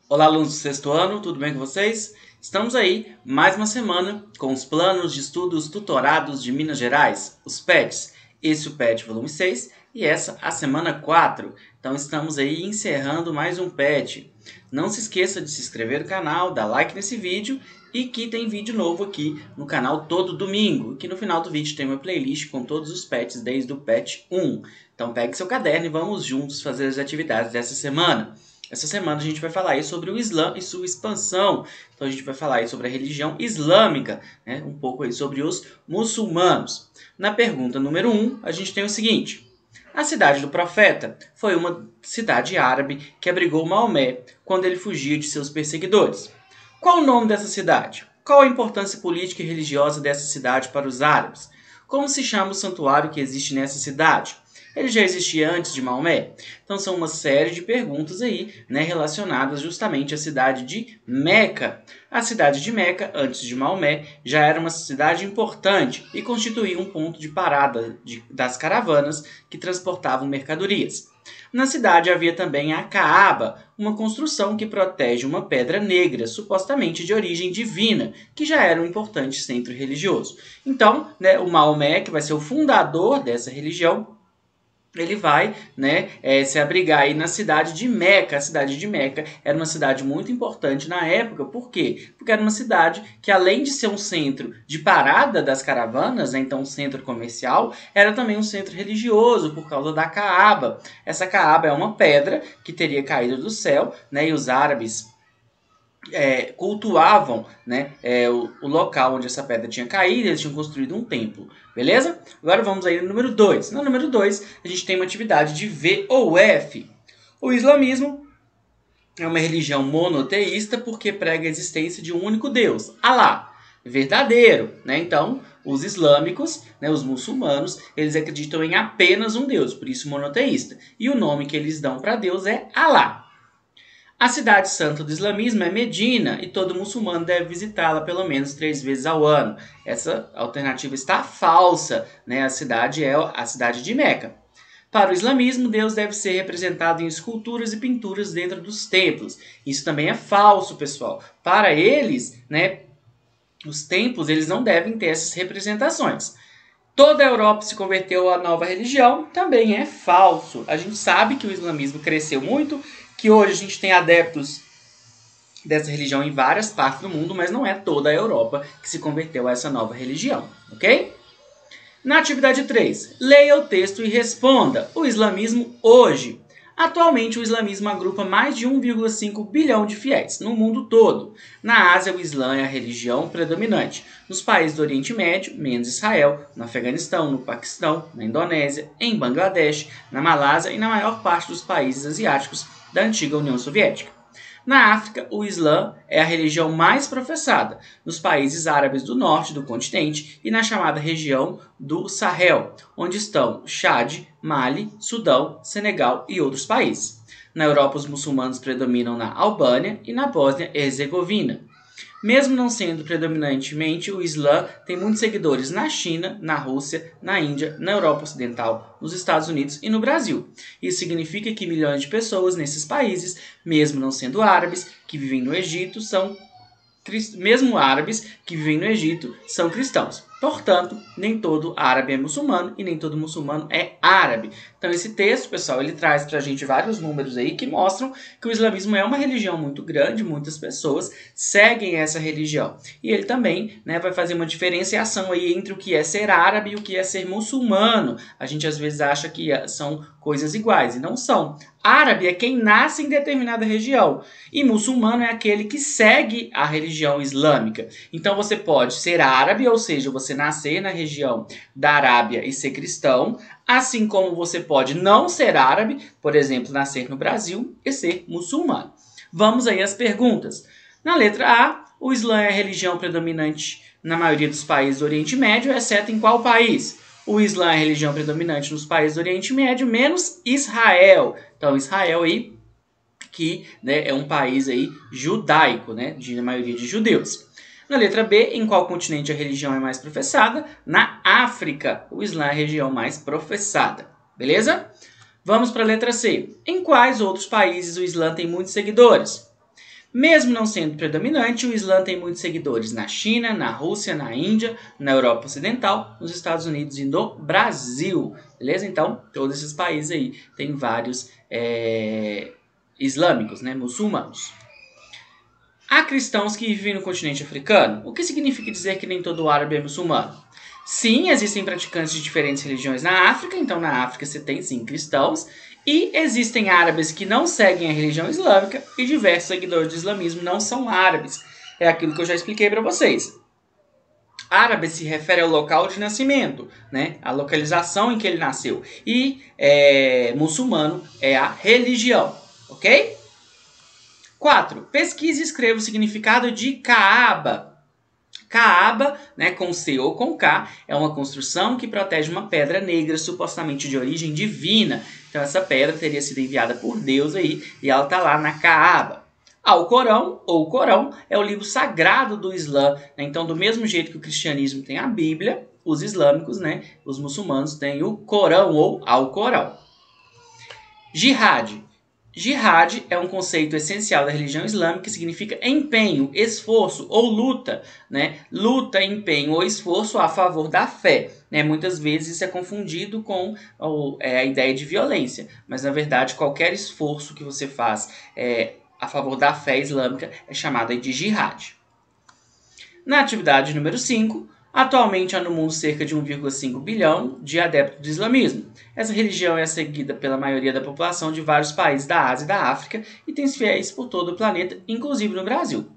Olá, alunos do sexto ano, tudo bem com vocês? Estamos aí, mais uma semana, com os planos de estudos tutorados de Minas Gerais, os PETs. Esse é o PET volume 6 e essa a semana 4. Então estamos aí encerrando mais um PET. Não se esqueça de se inscrever no canal, dar like nesse vídeo e que tem vídeo novo aqui no canal todo domingo. Que no final do vídeo tem uma playlist com todos os PETs desde o PET 1. Então pegue seu caderno e vamos juntos fazer as atividades dessa semana. Essa semana a gente vai falar aí sobre o Islã e sua expansão. Então a gente vai falar aí sobre a religião islâmica, né? Um pouco aí sobre os muçulmanos. Na pergunta número 1, a gente tem o seguinte. A cidade do profeta foi uma cidade árabe que abrigou Maomé quando ele fugia de seus perseguidores. Qual o nome dessa cidade? Qual a importância política e religiosa dessa cidade para os árabes? Como se chama o santuário que existe nessa cidade? Ele já existia antes de Maomé? Então são uma série de perguntas aí, né, relacionadas justamente à cidade de Meca. A cidade de Meca, antes de Maomé, já era uma cidade importante e constituía um ponto de parada das caravanas que transportavam mercadorias. Na cidade havia também a Caaba, uma construção que protege uma pedra negra, supostamente de origem divina, que já era um importante centro religioso. Então, né, o Maomé, que vai ser o fundador dessa religião, ele vai, né, se abrigar aí na cidade de Meca. A cidade de Meca era uma cidade muito importante na época. Por quê? Porque era uma cidade que, além de ser um centro de parada das caravanas, né, então um centro comercial, era também um centro religioso por causa da Caaba. Essa Caaba é uma pedra que teria caído do céu, né, e os árabes cultuavam, né, o local onde essa pedra tinha caído. Eles tinham construído um templo, beleza? Agora vamos aí no número 2. No número 2, a gente tem uma atividade de V ou F. O islamismo é uma religião monoteísta porque prega a existência de um único Deus, Alá, verdadeiro, né? Então, os islâmicos, né, os muçulmanos, eles acreditam em apenas um Deus, por isso monoteísta. E o nome que eles dão para Deus é Alá. A cidade santa do islamismo é Medina e todo muçulmano deve visitá-la pelo menos 3 vezes ao ano. Essa alternativa está falsa, né? A cidade é a cidade de Meca. Para o islamismo, Deus deve ser representado em esculturas e pinturas dentro dos templos. Isso também é falso, pessoal. Para eles, né, os templos eles não devem ter essas representações. Toda a Europa se converteu à nova religião, também é falso. A gente sabe que o islamismo cresceu muito, que hoje a gente tem adeptos dessa religião em várias partes do mundo, mas não é toda a Europa que se converteu a essa nova religião, ok? Na atividade 3, leia o texto e responda. O islamismo hoje. Atualmente, o islamismo agrupa mais de 1,5 bilhão de fiéis no mundo todo. Na Ásia, o Islã é a religião predominante. Nos países do Oriente Médio, menos Israel, no Afeganistão, no Paquistão, na Indonésia, em Bangladesh, na Malásia e na maior parte dos países asiáticos da antiga União Soviética. Na África, o Islã é a religião mais professada nos países árabes do norte do continente e na chamada região do Sahel, onde estão Chad, Mali, Sudão, Senegal e outros países. Na Europa, os muçulmanos predominam na Albânia e na Bósnia-Herzegovina. Mesmo não sendo predominantemente, o Islã tem muitos seguidores na China, na Rússia, na Índia, na Europa Ocidental, nos Estados Unidos e no Brasil. Isso significa que milhões de pessoas nesses países, mesmo não sendo árabes, que vivem no Egito, são cristãos. Portanto, nem todo árabe é muçulmano e nem todo muçulmano é árabe. Então esse texto, pessoal, ele traz pra gente vários números aí que mostram que o islamismo é uma religião muito grande, muitas pessoas seguem essa religião. E ele também, né, vai fazer uma diferenciação aí entre o que é ser árabe e o que é ser muçulmano. A gente às vezes acha que são coisas iguais e não são. Árabe é quem nasce em determinada região e muçulmano é aquele que segue a religião islâmica. Então você pode ser árabe, ou seja, você nascer na região da Arábia e ser cristão, assim como você pode não ser árabe, por exemplo, nascer no Brasil e ser muçulmano. Vamos aí às perguntas. Na letra A, o Islã é a religião predominante na maioria dos países do Oriente Médio, exceto em qual país? O Islã é a religião predominante nos países do Oriente Médio, menos Israel. Então, Israel aí, que, né, é um país aí judaico, né, de maioria de judeus. Na letra B, em qual continente a religião é mais professada? Na África, o Islã é a região mais professada. Beleza? Vamos para a letra C. Em quais outros países o Islã tem muitos seguidores? Mesmo não sendo predominante, o Islã tem muitos seguidores na China, na Rússia, na Índia, na Europa Ocidental, nos Estados Unidos e no Brasil. Beleza? Então, todos esses países aí têm vários islâmicos, né? Muçulmanos. Há cristãos que vivem no continente africano. O que significa dizer que nem todo árabe é muçulmano? Sim, existem praticantes de diferentes religiões na África, então na África você tem sim cristãos, e existem árabes que não seguem a religião islâmica e diversos seguidores do islamismo não são árabes. É aquilo que eu já expliquei para vocês. Árabe se refere ao local de nascimento, né? A localização em que ele nasceu. E muçulmano é a religião, ok? 4. Pesquise e escreva o significado de Kaaba. Kaaba, né, com C ou com K, é uma construção que protege uma pedra negra supostamente de origem divina. Então essa pedra teria sido enviada por Deus aí e ela está lá na Kaaba. Alcorão, ou Corão, é o livro sagrado do Islã. Né? Então, do mesmo jeito que o cristianismo tem a Bíblia, os islâmicos, né, os muçulmanos, têm o Corão ou Alcorão. Jihad. Jihad é um conceito essencial da religião islâmica que significa empenho, esforço ou luta, né? Luta, empenho ou esforço a favor da fé. Né? Muitas vezes isso é confundido com a ideia de violência, mas na verdade qualquer esforço que você faz a favor da fé islâmica é chamado de jihad. Na atividade número 5, atualmente há no mundo cerca de 1,5 bilhão de adeptos do islamismo. Essa religião é seguida pela maioria da população de vários países da Ásia e da África e tem fiéis por todo o planeta, inclusive no Brasil.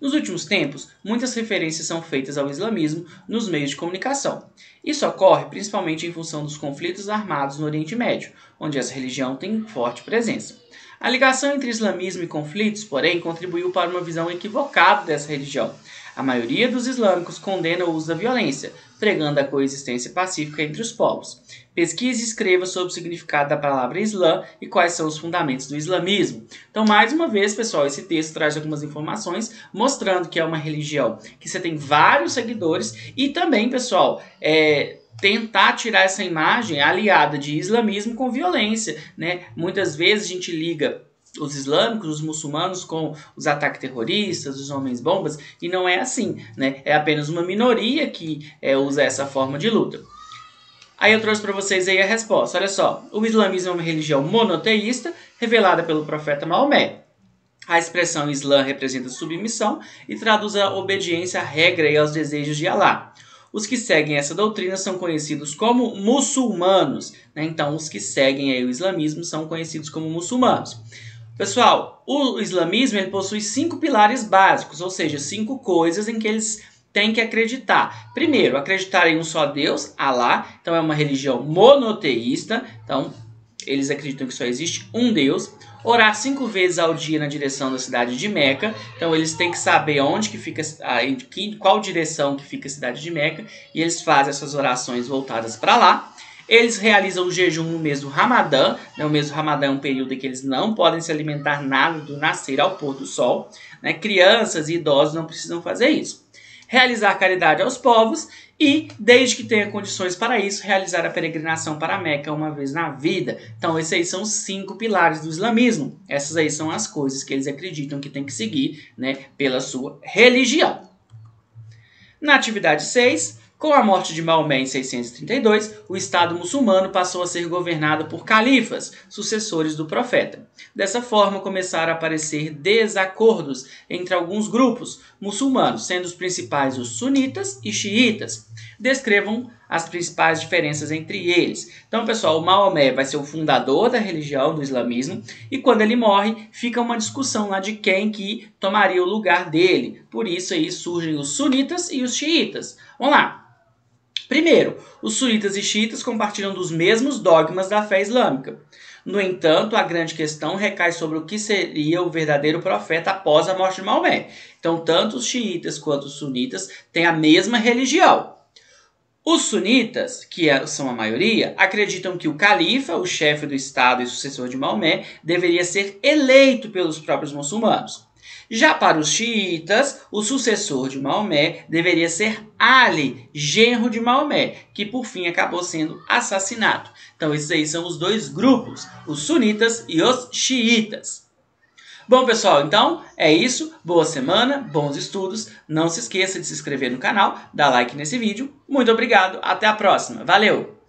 Nos últimos tempos, muitas referências são feitas ao islamismo nos meios de comunicação. Isso ocorre principalmente em função dos conflitos armados no Oriente Médio, onde essa religião tem forte presença. A ligação entre islamismo e conflitos, porém, contribuiu para uma visão equivocada dessa religião. A maioria dos islâmicos condena o uso da violência, pregando a coexistência pacífica entre os povos. Pesquise e escreva sobre o significado da palavra Islã e quais são os fundamentos do islamismo. Então, mais uma vez, pessoal, esse texto traz algumas informações mostrando que é uma religião que você tem vários seguidores e também, pessoal, tentar tirar essa imagem aliada de islamismo com violência, né? Muitas vezes a gente liga os islâmicos, os muçulmanos com os ataques terroristas, os homens-bombas, e não é assim, né? É apenas uma minoria que usa essa forma de luta. Aí eu trouxe para vocês aí a resposta. Olha só, o islamismo é uma religião monoteísta revelada pelo profeta Maomé. A expressão Islã representa submissão e traduz a obediência à regra e aos desejos de Alá. Os que seguem essa doutrina são conhecidos como muçulmanos. Né? Então, os que seguem aí o islamismo são conhecidos como muçulmanos. Pessoal, o islamismo ele possui 5 pilares básicos, ou seja, 5 coisas em que eles têm que acreditar. Primeiro, acreditar em um só Deus, Alá. Então, é uma religião monoteísta. Então, eles acreditam que só existe um Deus. Orar 5 vezes ao dia na direção da cidade de Meca. Então, eles têm que saber onde que fica, qual direção que fica a cidade de Meca. E eles fazem essas orações voltadas para lá. Eles realizam o jejum no mês do Ramadã. O mês do Ramadã é um período em que eles não podem se alimentar nada do nascer ao pôr do sol. Né? Crianças e idosos não precisam fazer isso. Realizar caridade aos povos e, desde que tenha condições para isso, realizar a peregrinação para a Meca uma vez na vida. Então, esses aí são os 5 pilares do islamismo. Essas aí são as coisas que eles acreditam que tem que seguir, né, pela sua religião. Na atividade 6, com a morte de Maomé em 632, o Estado muçulmano passou a ser governado por califas, sucessores do profeta. Dessa forma, começaram a aparecer desacordos entre alguns grupos muçulmanos, sendo os principais os sunitas e xiitas. Descrevam as principais diferenças entre eles. Então, pessoal, o Maomé vai ser o fundador da religião do islamismo e quando ele morre, fica uma discussão lá de quem que tomaria o lugar dele. Por isso aí surgem os sunitas e os xiitas. Vamos lá. Primeiro, os sunitas e xiitas compartilham dos mesmos dogmas da fé islâmica. No entanto, a grande questão recai sobre o que seria o verdadeiro profeta após a morte de Maomé. Então, tanto os xiitas quanto os sunitas têm a mesma religião. Os sunitas, que são a maioria, acreditam que o califa, o chefe do Estado e sucessor de Maomé, deveria ser eleito pelos próprios muçulmanos. Já para os xiitas, o sucessor de Maomé deveria ser Ali, genro de Maomé, que por fim acabou sendo assassinado. Então esses aí são os 2 grupos, os sunitas e os xiitas. Bom, pessoal, então é isso. Boa semana, bons estudos. Não se esqueça de se inscrever no canal, dar like nesse vídeo. Muito obrigado, até a próxima. Valeu!